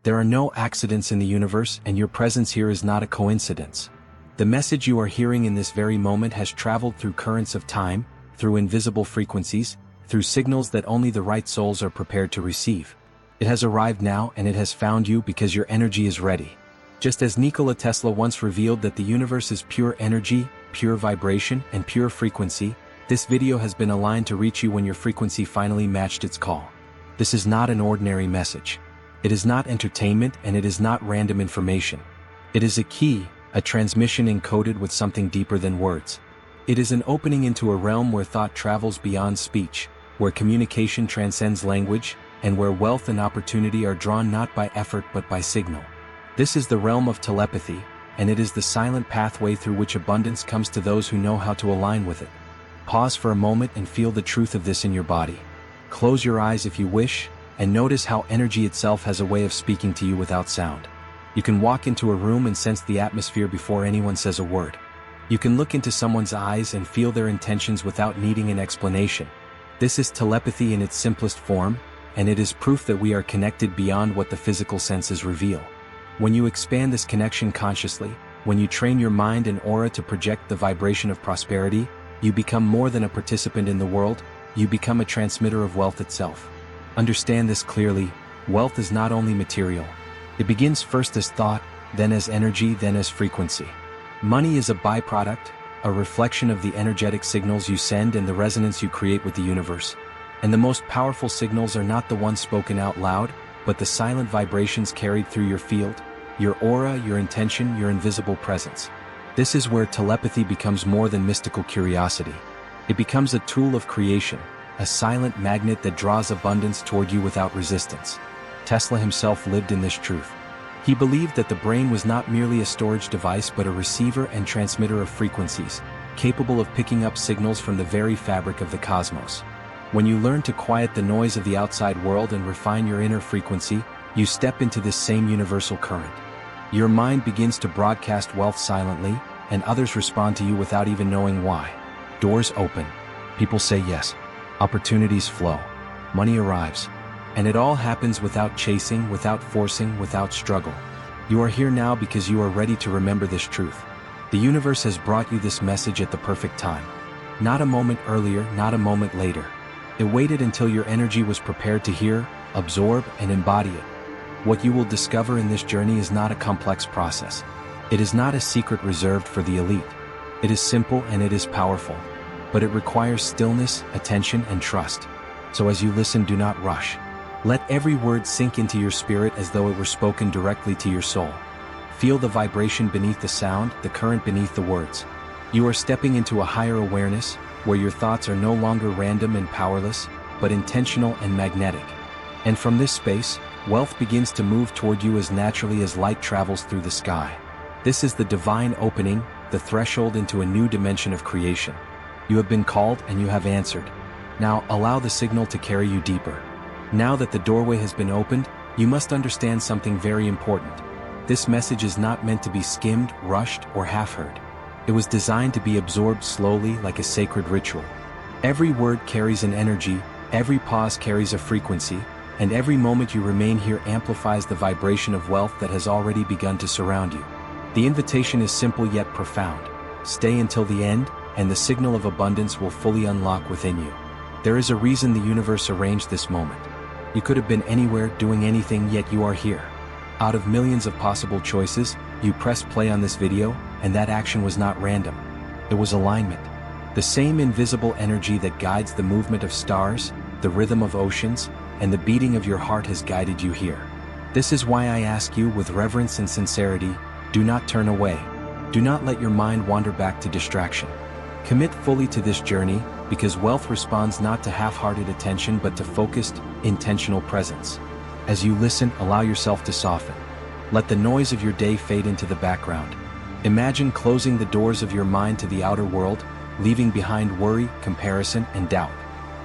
There are no accidents in the universe, and your presence here is not a coincidence. The message you are hearing in this very moment has traveled through currents of time, through invisible frequencies, through signals that only the right souls are prepared to receive. It has arrived now, and it has found you because your energy is ready. Just as Nikola Tesla once revealed that the universe is pure energy, pure vibration, and pure frequency, this video has been aligned to reach you when your frequency finally matched its call. This is not an ordinary message. It is not entertainment, and it is not random information. It is a key, a transmission encoded with something deeper than words. It is an opening into a realm where thought travels beyond speech, where communication transcends language, and where wealth and opportunity are drawn not by effort but by signal. This is the realm of telepathy, and it is the silent pathway through which abundance comes to those who know how to align with it. Pause for a moment and feel the truth of this in your body. Close your eyes if you wish, and notice how energy itself has a way of speaking to you without sound. You can walk into a room and sense the atmosphere before anyone says a word. You can look into someone's eyes and feel their intentions without needing an explanation. This is telepathy in its simplest form, and it is proof that we are connected beyond what the physical senses reveal. When you expand this connection consciously, when you train your mind and aura to project the vibration of prosperity, you become more than a participant in the world, you become a transmitter of wealth itself. Understand this clearly: wealth is not only material. It begins first as thought, then as energy, then as frequency. Money is a byproduct, a reflection of the energetic signals you send and the resonance you create with the universe. And the most powerful signals are not the ones spoken out loud, but the silent vibrations carried through your field, your aura, your intention, your invisible presence. This is where telepathy becomes more than mystical curiosity. It becomes a tool of creation, a silent magnet that draws abundance toward you without resistance. Tesla himself lived in this truth. He believed that the brain was not merely a storage device but a receiver and transmitter of frequencies, capable of picking up signals from the very fabric of the cosmos. When you learn to quiet the noise of the outside world and refine your inner frequency, you step into this same universal current. Your mind begins to broadcast wealth silently, and others respond to you without even knowing why. Doors open. People say yes. Opportunities flow. Money arrives. And it all happens without chasing, without forcing, without struggle. You are here now because you are ready to remember this truth. The universe has brought you this message at the perfect time. Not a moment earlier, not a moment later. It waited until your energy was prepared to hear, absorb, and embody it. What you will discover in this journey is not a complex process. It is not a secret reserved for the elite. It is simple and it is powerful. But it requires stillness, attention, and trust. So as you listen, do not rush. Let every word sink into your spirit as though it were spoken directly to your soul. Feel the vibration beneath the sound, the current beneath the words. You are stepping into a higher awareness, where your thoughts are no longer random and powerless, but intentional and magnetic. And from this space, wealth begins to move toward you as naturally as light travels through the sky. This is the divine opening, the threshold into a new dimension of creation. You have been called and you have answered. Now allow the signal to carry you deeper. Now that the doorway has been opened, you must understand something very important. This message is not meant to be skimmed, rushed, or half-heard. It was designed to be absorbed slowly like a sacred ritual. Every word carries an energy, every pause carries a frequency, and every moment you remain here amplifies the vibration of wealth that has already begun to surround you. The invitation is simple yet profound. Stay until the end, and the signal of abundance will fully unlock within you. There is a reason the universe arranged this moment. You could have been anywhere, doing anything, yet you are here. Out of millions of possible choices, you pressed play on this video, and that action was not random. It was alignment. The same invisible energy that guides the movement of stars, the rhythm of oceans, and the beating of your heart has guided you here. This is why I ask you with reverence and sincerity, do not turn away. Do not let your mind wander back to distraction. Commit fully to this journey, because wealth responds not to half-hearted attention but to focused, intentional presence. As you listen, allow yourself to soften. Let the noise of your day fade into the background. Imagine closing the doors of your mind to the outer world, leaving behind worry, comparison, and doubt.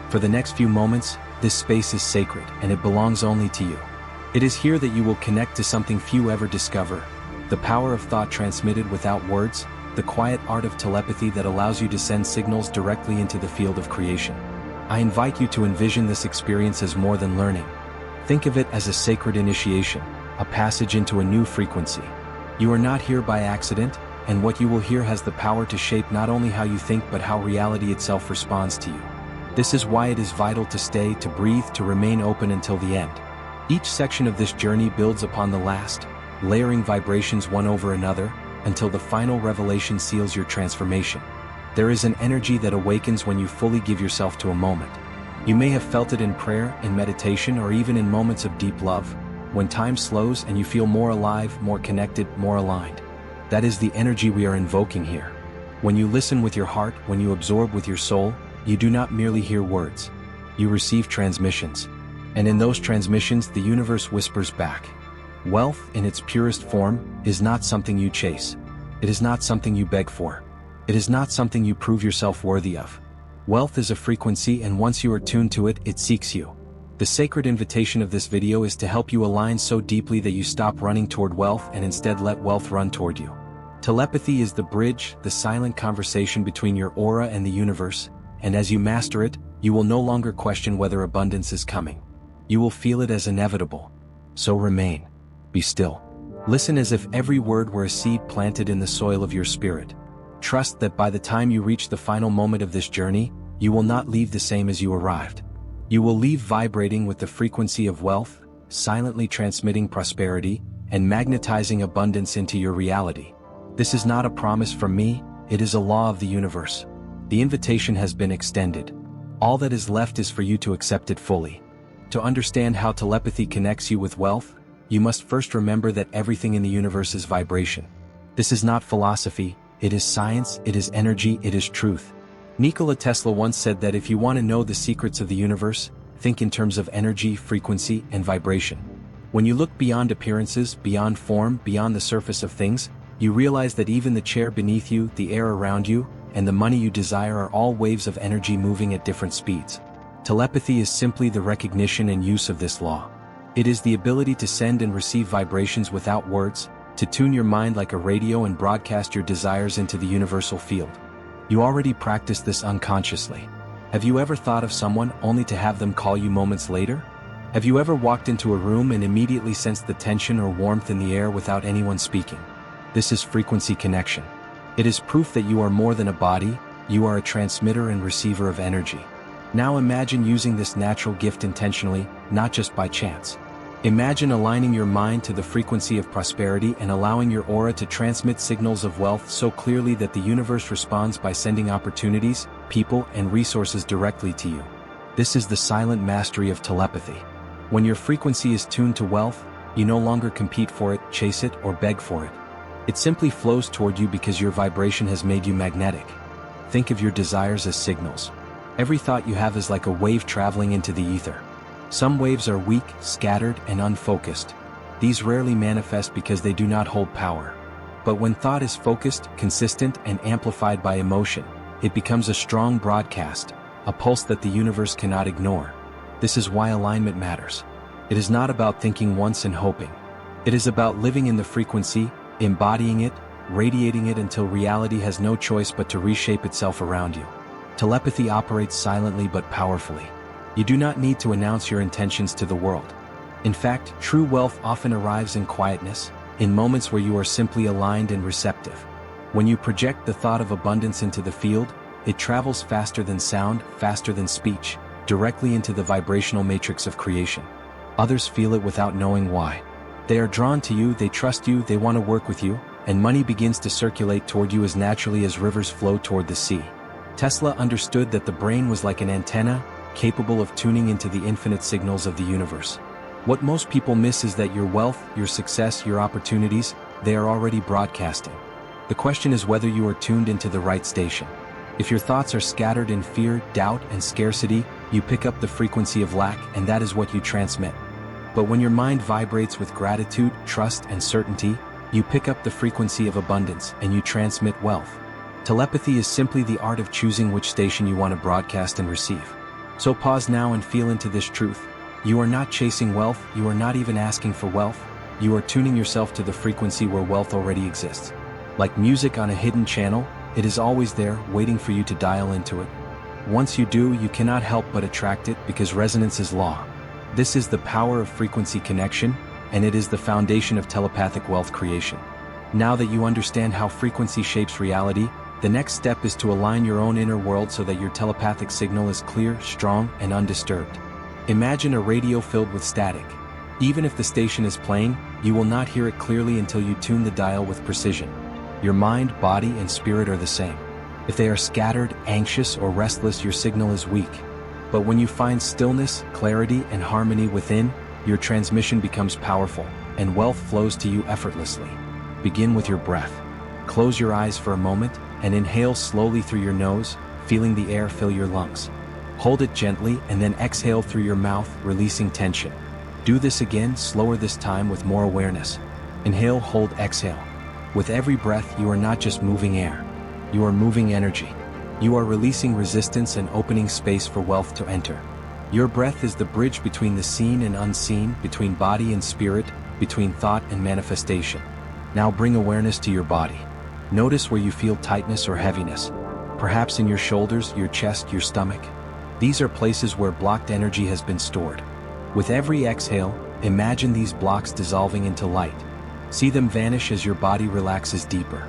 For the next few moments, this space is sacred, and it belongs only to you. It is here that you will connect to something few ever discover: the power of thought transmitted without words, the quiet art of telepathy that allows you to send signals directly into the field of creation. I invite you to envision this experience as more than learning. Think of it as a sacred initiation, a passage into a new frequency. You are not here by accident, and what you will hear has the power to shape not only how you think but how reality itself responds to you. This is why it is vital to stay, to breathe, to remain open until the end. Each section of this journey builds upon the last, layering vibrations one over another, until the final revelation seals your transformation. There is an energy that awakens when you fully give yourself to a moment. You may have felt it in prayer, in meditation, or even in moments of deep love, when time slows and you feel more alive, more connected, more aligned. That is the energy we are invoking here. When you listen with your heart, when you absorb with your soul, you do not merely hear words. You receive transmissions. And in those transmissions, the universe whispers back. Wealth, in its purest form, is not something you chase. It is not something you beg for. It is not something you prove yourself worthy of. Wealth is a frequency, and once you are tuned to it, it seeks you. The sacred invitation of this video is to help you align so deeply that you stop running toward wealth and instead let wealth run toward you. Telepathy is the bridge, the silent conversation between your aura and the universe, and as you master it, you will no longer question whether abundance is coming. You will feel it as inevitable. So remain. Be still. Listen as if every word were a seed planted in the soil of your spirit. Trust that by the time you reach the final moment of this journey, you will not leave the same as you arrived. You will leave vibrating with the frequency of wealth, silently transmitting prosperity, and magnetizing abundance into your reality. This is not a promise from me, it is a law of the universe. The invitation has been extended. All that is left is for you to accept it fully. To understand how telepathy connects you with wealth, you must first remember that everything in the universe is vibration. This is not philosophy, it is science, it is energy, it is truth. Nikola Tesla once said that if you want to know the secrets of the universe, think in terms of energy, frequency, and vibration. When you look beyond appearances, beyond form, beyond the surface of things, you realize that even the chair beneath you, the air around you, and the money you desire are all waves of energy moving at different speeds. Telepathy is simply the recognition and use of this law. It is the ability to send and receive vibrations without words, to tune your mind like a radio and broadcast your desires into the universal field. You already practice this unconsciously. Have you ever thought of someone only to have them call you moments later? Have you ever walked into a room and immediately sensed the tension or warmth in the air without anyone speaking? This is frequency connection. It is proof that you are more than a body, you are a transmitter and receiver of energy. Now imagine using this natural gift intentionally, not just by chance. Imagine aligning your mind to the frequency of prosperity and allowing your aura to transmit signals of wealth so clearly that the universe responds by sending opportunities, people, and resources directly to you. This is the silent mastery of telepathy. When your frequency is tuned to wealth, you no longer compete for it, chase it, or beg for it. It simply flows toward you because your vibration has made you magnetic. Think of your desires as signals. Every thought you have is like a wave traveling into the ether. Some waves are weak, scattered, and unfocused. These rarely manifest because they do not hold power. But when thought is focused, consistent, and amplified by emotion, it becomes a strong broadcast, a pulse that the universe cannot ignore. This is why alignment matters. It is not about thinking once and hoping. It is about living in the frequency, embodying it, radiating it until reality has no choice but to reshape itself around you. Telepathy operates silently but powerfully. You do not need to announce your intentions to the world. In fact, true wealth often arrives in quietness, in moments where you are simply aligned and receptive. When you project the thought of abundance into the field, it travels faster than sound, faster than speech, directly into the vibrational matrix of creation. Others feel it without knowing why. They are drawn to you, they trust you, they want to work with you, and money begins to circulate toward you as naturally as rivers flow toward the sea. Tesla understood that the brain was like an antenna, capable of tuning into the infinite signals of the universe. What most people miss is that your wealth, your success, your opportunities, they are already broadcasting. The question is whether you are tuned into the right station. If your thoughts are scattered in fear, doubt, and scarcity, you pick up the frequency of lack, and that is what you transmit. But when your mind vibrates with gratitude, trust, and certainty, you pick up the frequency of abundance, and you transmit wealth. Telepathy is simply the art of choosing which station you want to broadcast and receive. So pause now and feel into this truth. You are not chasing wealth, you are not even asking for wealth, you are tuning yourself to the frequency where wealth already exists. Like music on a hidden channel, it is always there, waiting for you to dial into it. Once you do, you cannot help but attract it because resonance is law. This is the power of frequency connection, and it is the foundation of telepathic wealth creation. Now that you understand how frequency shapes reality, the next step is to align your own inner world so that your telepathic signal is clear, strong, and undisturbed. Imagine a radio filled with static. Even if the station is playing, you will not hear it clearly until you tune the dial with precision. Your mind, body, and spirit are the same. If they are scattered, anxious, or restless, your signal is weak. But when you find stillness, clarity, and harmony within, your transmission becomes powerful, and wealth flows to you effortlessly. Begin with your breath. Close your eyes for a moment, and inhale slowly through your nose, feeling the air fill your lungs. Hold it gently, and then exhale through your mouth, releasing tension. Do this again, slower this time with more awareness. Inhale, hold, exhale. With every breath, you are not just moving air. You are moving energy. You are releasing resistance and opening space for wealth to enter. Your breath is the bridge between the seen and unseen, between body and spirit, between thought and manifestation. Now bring awareness to your body. Notice where you feel tightness or heaviness. Perhaps in your shoulders, your chest, your stomach. These are places where blocked energy has been stored. With every exhale, imagine these blocks dissolving into light. See them vanish as your body relaxes deeper.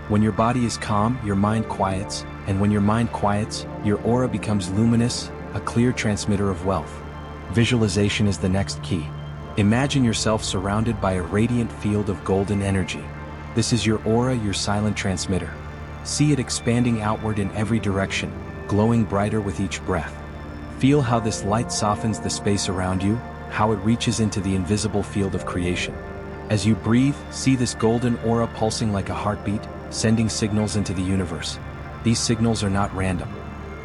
When your body is calm, your mind quiets, and when your mind quiets, your aura becomes luminous, a clear transmitter of wealth. Visualization is the next key. Imagine yourself surrounded by a radiant field of golden energy. This is your aura, your silent transmitter. See it expanding outward in every direction, glowing brighter with each breath. Feel how this light softens the space around you, how it reaches into the invisible field of creation. As you breathe, see this golden aura pulsing like a heartbeat, sending signals into the universe. These signals are not random.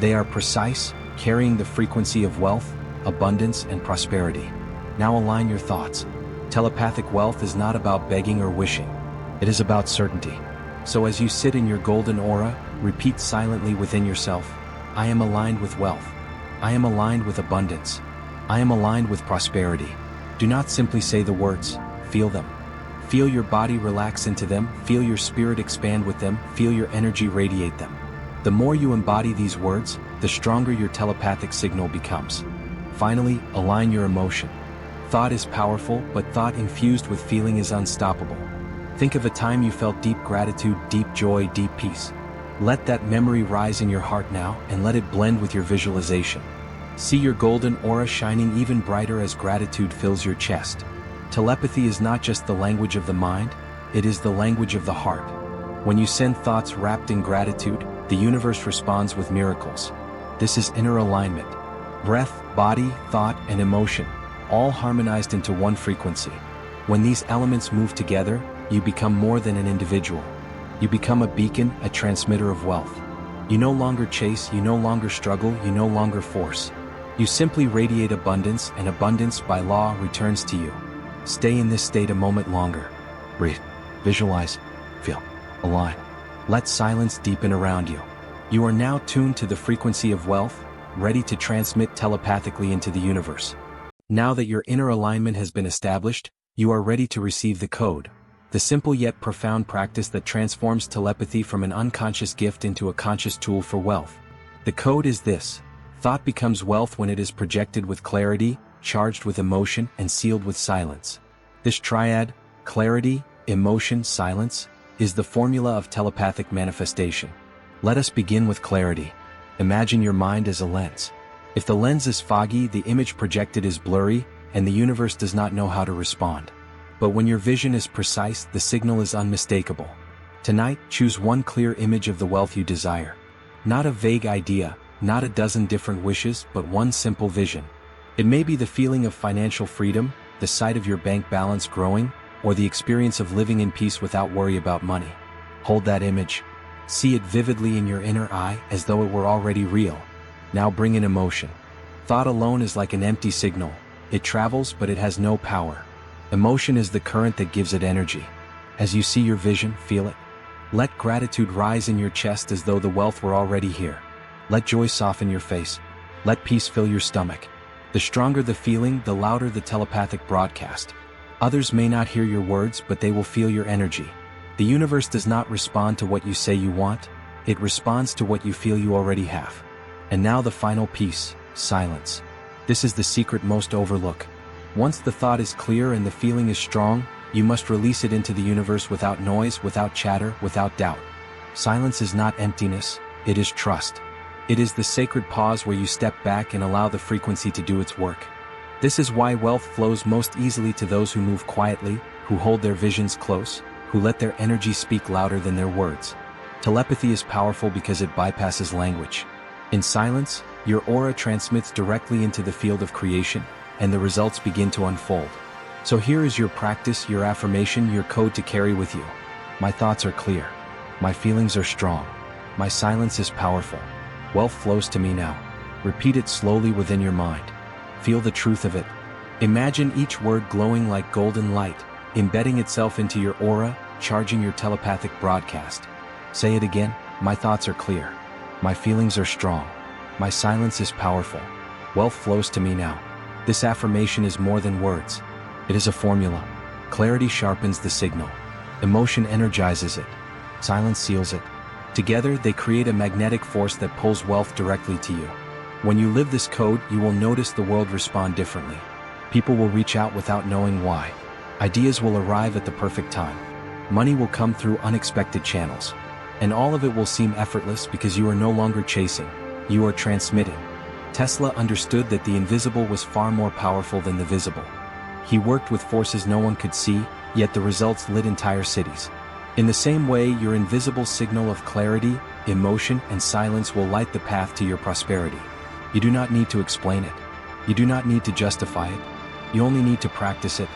They are precise, carrying the frequency of wealth, abundance, and prosperity. Now align your thoughts. Telepathic wealth is not about begging or wishing. It is about certainty. So as you sit in your golden aura, repeat silently within yourself, I am aligned with wealth. I am aligned with abundance. I am aligned with prosperity. Do not simply say the words, feel them. Feel your body relax into them, feel your spirit expand with them, feel your energy radiate them. The more you embody these words, the stronger your telepathic signal becomes. Finally, align your emotion. Thought is powerful, but thought infused with feeling is unstoppable. Think of a time you felt deep gratitude, deep joy, deep peace. Let that memory rise in your heart now, and let it blend with your visualization. See your golden aura shining even brighter as gratitude fills your chest. Telepathy is not just the language of the mind, it is the language of the heart. When you send thoughts wrapped in gratitude, the universe responds with miracles. This is inner alignment. Breath, body, thought, and emotion, all harmonized into one frequency. When these elements move together, you become more than an individual. You become a beacon, a transmitter of wealth. You no longer chase, you no longer struggle, you no longer force. You simply radiate abundance, and abundance by law returns to you. Stay in this state a moment longer. Breathe, visualize, feel, align. Let silence deepen around you. You are now tuned to the frequency of wealth, ready to transmit telepathically into the universe. Now that your inner alignment has been established, you are ready to receive the code. The simple yet profound practice that transforms telepathy from an unconscious gift into a conscious tool for wealth. The code is this: thought becomes wealth when it is projected with clarity, charged with emotion, and sealed with silence. This triad, clarity, emotion, silence, is the formula of telepathic manifestation. Let us begin with clarity. Imagine your mind as a lens. If the lens is foggy, the image projected is blurry, and the universe does not know how to respond. But when your vision is precise, the signal is unmistakable. Tonight, choose one clear image of the wealth you desire. Not a vague idea, not a dozen different wishes, but one simple vision. It may be the feeling of financial freedom, the sight of your bank balance growing, or the experience of living in peace without worry about money. Hold that image. See it vividly in your inner eye as though it were already real. Now bring in emotion. Thought alone is like an empty signal. It travels, but it has no power. Emotion is the current that gives it energy. As you see your vision, feel it. Let gratitude rise in your chest as though the wealth were already here. Let joy soften your face. Let peace fill your stomach. The stronger the feeling, the louder the telepathic broadcast. Others may not hear your words, but they will feel your energy. The universe does not respond to what you say you want, it responds to what you feel you already have. And now the final piece, silence. This is the secret most overlooked. Once the thought is clear and the feeling is strong, you must release it into the universe without noise, without chatter, without doubt. Silence is not emptiness, it is trust. It is the sacred pause where you step back and allow the frequency to do its work. This is why wealth flows most easily to those who move quietly, who hold their visions close, who let their energy speak louder than their words. Telepathy is powerful because it bypasses language. In silence, your aura transmits directly into the field of creation, and the results begin to unfold. So here is your practice, your affirmation, your code to carry with you. My thoughts are clear. My feelings are strong. My silence is powerful. Wealth flows to me now. Repeat it slowly within your mind. Feel the truth of it. Imagine each word glowing like golden light, embedding itself into your aura, charging your telepathic broadcast. Say it again. My thoughts are clear. My feelings are strong. My silence is powerful. Wealth flows to me now. This affirmation is more than words. It is a formula. Clarity sharpens the signal. Emotion energizes it. Silence seals it. Together, they create a magnetic force that pulls wealth directly to you. When you live this code, you will notice the world respond differently. People will reach out without knowing why. Ideas will arrive at the perfect time. Money will come through unexpected channels. And all of it will seem effortless because you are no longer chasing. You are transmitting. Tesla understood that the invisible was far more powerful than the visible. He worked with forces no one could see, yet the results lit entire cities. In the same way, your invisible signal of clarity, emotion, and silence will light the path to your prosperity. You do not need to explain it. You do not need to justify it. You only need to practice it.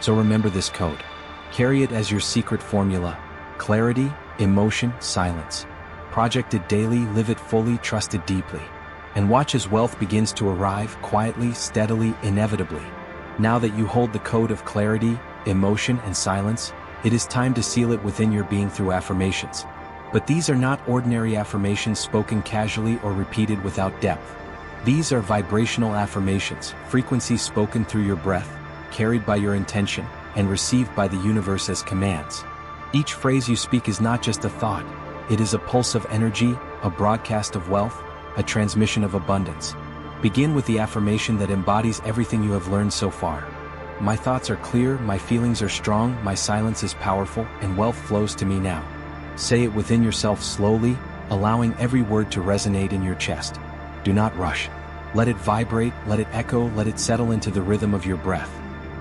So remember this code. Carry it as your secret formula. Clarity, emotion, silence. Project it daily, live it fully, trust it deeply. And watch as wealth begins to arrive, quietly, steadily, inevitably. Now that you hold the code of clarity, emotion, and silence, it is time to seal it within your being through affirmations. But these are not ordinary affirmations spoken casually or repeated without depth. These are vibrational affirmations, frequencies spoken through your breath, carried by your intention, and received by the universe as commands. Each phrase you speak is not just a thought, it is a pulse of energy, a broadcast of wealth, a transmission of abundance. Begin with the affirmation that embodies everything you have learned so far. My thoughts are clear, my feelings are strong, my silence is powerful, and wealth flows to me now. Say it within yourself slowly, allowing every word to resonate in your chest. Do not rush. Let it vibrate, let it echo, let it settle into the rhythm of your breath.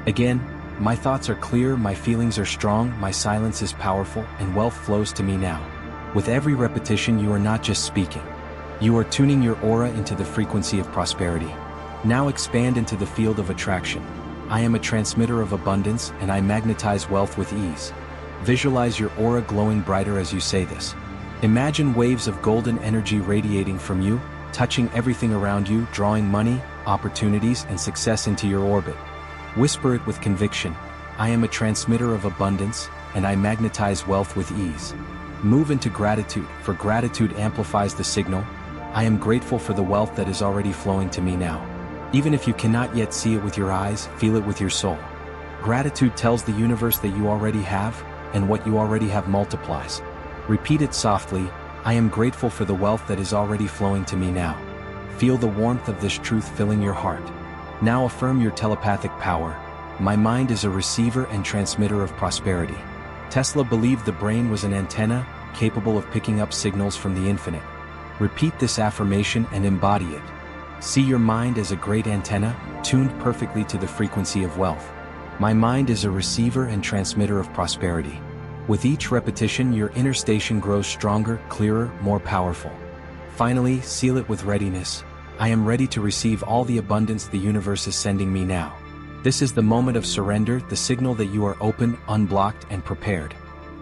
Again, my thoughts are clear, my feelings are strong, my silence is powerful, and wealth flows to me now. With every repetition, you are not just speaking. You are tuning your aura into the frequency of prosperity. Now expand into the field of attraction. I am a transmitter of abundance, and I magnetize wealth with ease. Visualize your aura glowing brighter as you say this. Imagine waves of golden energy radiating from you, touching everything around you, drawing money, opportunities, and success into your orbit. Whisper it with conviction. I am a transmitter of abundance, and I magnetize wealth with ease. Move into gratitude, for gratitude amplifies the signal. I am grateful for the wealth that is already flowing to me now. Even if you cannot yet see it with your eyes, feel it with your soul. Gratitude tells the universe that you already have, and what you already have multiplies. Repeat it softly. I am grateful for the wealth that is already flowing to me now. Feel the warmth of this truth filling your heart. Now affirm your telepathic power. My mind is a receiver and transmitter of prosperity. Tesla believed the brain was an antenna, capable of picking up signals from the infinite. Repeat this affirmation and embody it. See your mind as a great antenna, tuned perfectly to the frequency of wealth. My mind is a receiver and transmitter of prosperity. With each repetition, your inner station grows stronger, clearer, more powerful. Finally, seal it with readiness. I am ready to receive all the abundance the universe is sending me now. This is the moment of surrender, the signal that you are open, unblocked, and prepared.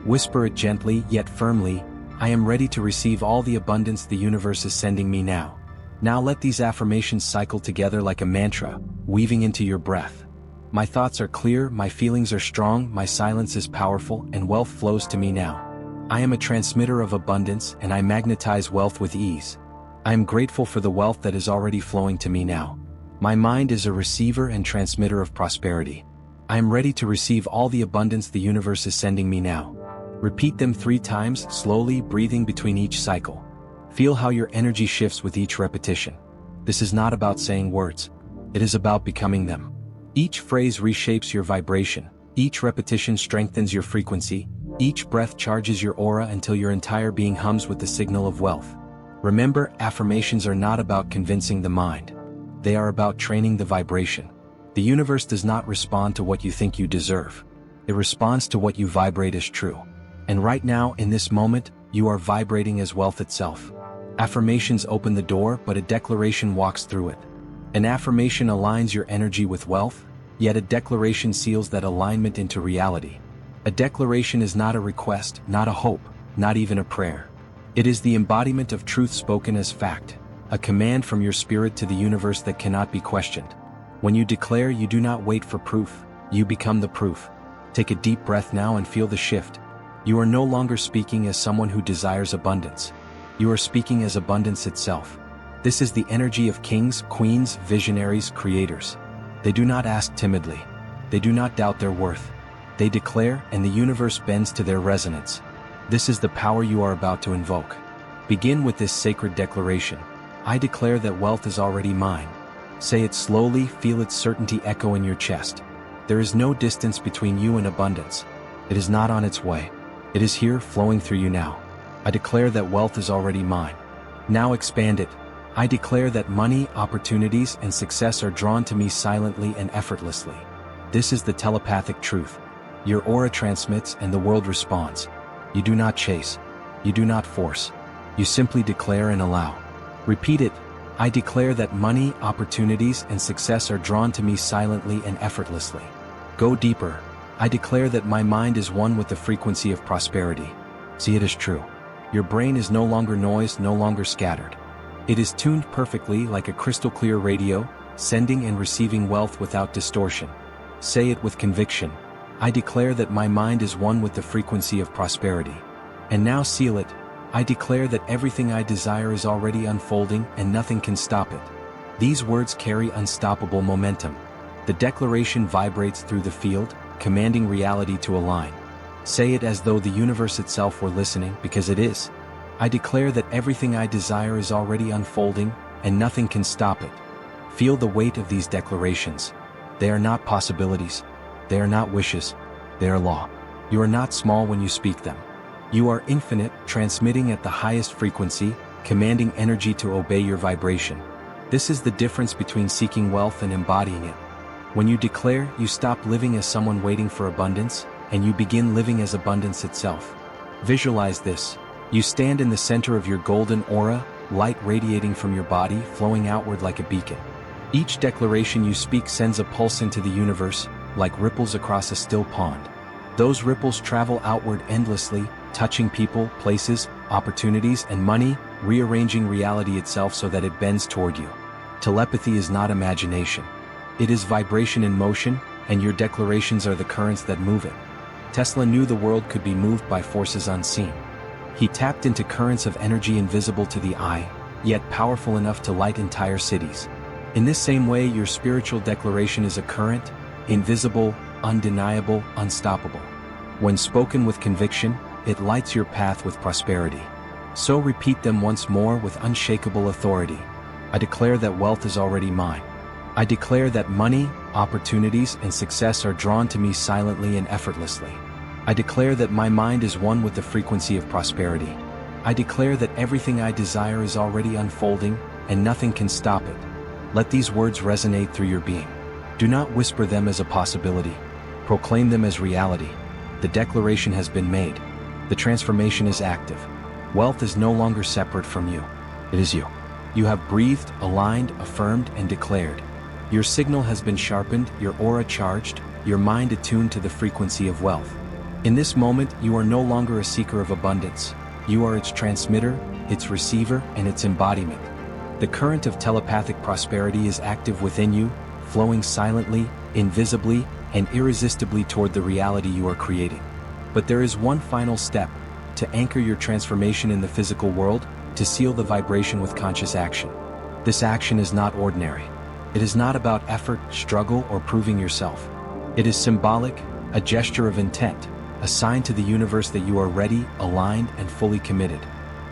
Whisper it gently, yet firmly. I am ready to receive all the abundance the universe is sending me now. Now let these affirmations cycle together like a mantra, weaving into your breath. My thoughts are clear, my feelings are strong, my silence is powerful, and wealth flows to me now. I am a transmitter of abundance, and I magnetize wealth with ease. I am grateful for the wealth that is already flowing to me now. My mind is a receiver and transmitter of prosperity. I am ready to receive all the abundance the universe is sending me now. Repeat them 3 times, slowly, breathing between each cycle. Feel how your energy shifts with each repetition. This is not about saying words. It is about becoming them. Each phrase reshapes your vibration, each repetition strengthens your frequency, each breath charges your aura until your entire being hums with the signal of wealth. Remember, affirmations are not about convincing the mind. They are about training the vibration. The universe does not respond to what you think you deserve. It responds to what you vibrate as true. And right now, in this moment, you are vibrating as wealth itself. Affirmations open the door, but a declaration walks through it. An affirmation aligns your energy with wealth, yet a declaration seals that alignment into reality. A declaration is not a request, not a hope, not even a prayer. It is the embodiment of truth spoken as fact, a command from your spirit to the universe that cannot be questioned. When you declare, you do not wait for proof, you become the proof. Take a deep breath now and feel the shift. You are no longer speaking as someone who desires abundance. You are speaking as abundance itself. This is the energy of kings, queens, visionaries, creators. They do not ask timidly. They do not doubt their worth. They declare, and the universe bends to their resonance. This is the power you are about to invoke. Begin with this sacred declaration. I declare that wealth is already mine. Say it slowly, feel its certainty echo in your chest. There is no distance between you and abundance. It is not on its way. It is here, flowing through you now. I declare that wealth is already mine. Now expand it. I declare that money, opportunities, and success are drawn to me silently and effortlessly. This is the telepathic truth. Your aura transmits and the world responds. You do not chase. You do not force. You simply declare and allow. Repeat it. I declare that money, opportunities, and success are drawn to me silently and effortlessly. Go deeper. I declare that my mind is one with the frequency of prosperity. See, it is true. Your brain is no longer noise, no longer scattered. It is tuned perfectly like a crystal clear radio, sending and receiving wealth without distortion. Say it with conviction. I declare that my mind is one with the frequency of prosperity. And now seal it. I declare that everything I desire is already unfolding and nothing can stop it. These words carry unstoppable momentum. The declaration vibrates through the field, commanding reality to align. Say it as though the universe itself were listening, because it is. I declare that everything I desire is already unfolding, and nothing can stop it. Feel the weight of these declarations. They are not possibilities. They are not wishes. They are law. You are not small when you speak them. You are infinite, transmitting at the highest frequency, commanding energy to obey your vibration. This is the difference between seeking wealth and embodying it. When you declare, you stop living as someone waiting for abundance, and you begin living as abundance itself. Visualize this. You stand in the center of your golden aura, light radiating from your body, flowing outward like a beacon. Each declaration you speak sends a pulse into the universe, like ripples across a still pond. Those ripples travel outward endlessly, touching people, places, opportunities, and money, rearranging reality itself so that it bends toward you. Telepathy is not imagination. It is vibration in motion, and your declarations are the currents that move it. Tesla knew the world could be moved by forces unseen. He tapped into currents of energy invisible to the eye, yet powerful enough to light entire cities. In this same way, your spiritual declaration is a current, invisible, undeniable, unstoppable. When spoken with conviction, it lights your path with prosperity. So repeat them once more with unshakable authority. I declare that wealth is already mine. I declare that money, opportunities, and success are drawn to me silently and effortlessly. I declare that my mind is one with the frequency of prosperity. I declare that everything I desire is already unfolding, and nothing can stop it. Let these words resonate through your being. Do not whisper them as a possibility. Proclaim them as reality. The declaration has been made. The transformation is active. Wealth is no longer separate from you. It is you. You have breathed, aligned, affirmed, and declared. Your signal has been sharpened, your aura charged, your mind attuned to the frequency of wealth. In this moment, you are no longer a seeker of abundance. You are its transmitter, its receiver, and its embodiment. The current of telepathic prosperity is active within you, flowing silently, invisibly, and irresistibly toward the reality you are creating. But there is one final step: to anchor your transformation in the physical world, to seal the vibration with conscious action. This action is not ordinary. It is not about effort, struggle, or proving yourself. It is symbolic, a gesture of intent, a sign to the universe that you are ready, aligned, and fully committed.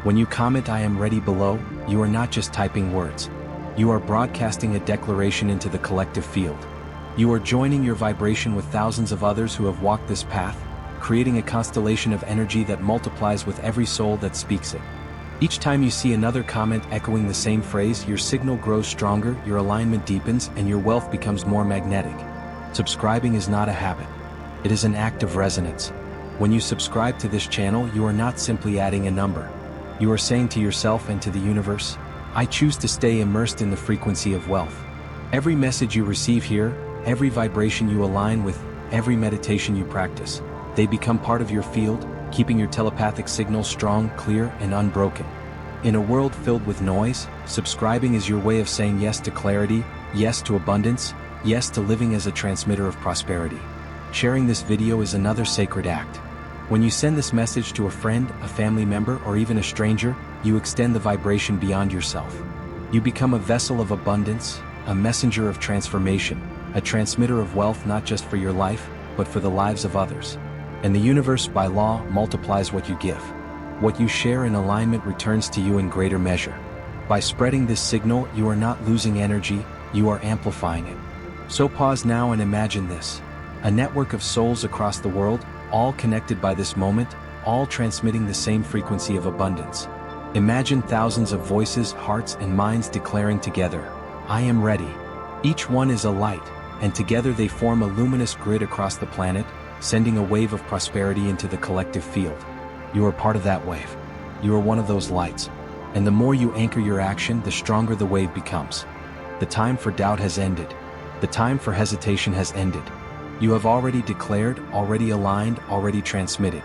When you comment "I am ready" below, you are not just typing words. You are broadcasting a declaration into the collective field. You are joining your vibration with thousands of others who have walked this path, creating a constellation of energy that multiplies with every soul that speaks it. Each time you see another comment echoing the same phrase, your signal grows stronger, your alignment deepens, and your wealth becomes more magnetic. Subscribing is not a habit. It is an act of resonance. When you subscribe to this channel, you are not simply adding a number. You are saying to yourself and to the universe, I choose to stay immersed in the frequency of wealth. Every message you receive here, every vibration you align with, every meditation you practice, they become part of your field, keeping your telepathic signal strong, clear, and unbroken. In a world filled with noise, subscribing is your way of saying yes to clarity, yes to abundance, yes to living as a transmitter of prosperity. Sharing this video is another sacred act. When you send this message to a friend, a family member, or even a stranger, you extend the vibration beyond yourself. You become a vessel of abundance, a messenger of transformation, a transmitter of wealth not just for your life, but for the lives of others. And the universe, by law, multiplies what you give. What you share in alignment returns to you in greater measure. By spreading this signal, you are not losing energy, you are amplifying it. So pause now and imagine this. A network of souls across the world, all connected by this moment, all transmitting the same frequency of abundance. Imagine thousands of voices, hearts, and minds declaring together, I am ready. Each one is a light, and together they form a luminous grid across the planet, sending a wave of prosperity into the collective field. You are part of that wave. You are one of those lights. And the more you anchor your action, the stronger the wave becomes. The time for doubt has ended. The time for hesitation has ended. You have already declared, already aligned, already transmitted.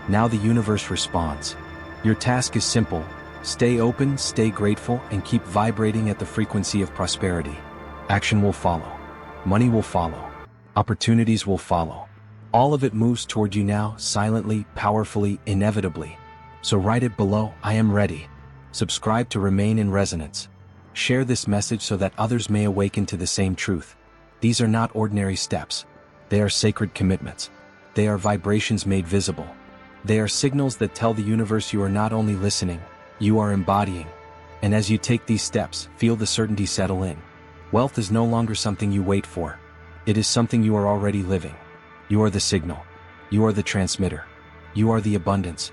Now the universe responds. Your task is simple. Stay open, stay grateful, and keep vibrating at the frequency of prosperity. Action will follow. Money will follow. Opportunities will follow. All of it moves toward you now, silently, powerfully, inevitably. So write it below, I am ready. Subscribe to remain in resonance. Share this message so that others may awaken to the same truth. These are not ordinary steps. They are sacred commitments. They are vibrations made visible. They are signals that tell the universe you are not only listening, you are embodying. And as you take these steps, feel the certainty settle in. Wealth is no longer something you wait for. It is something you are already living. You are the signal. You are the transmitter. You are the abundance,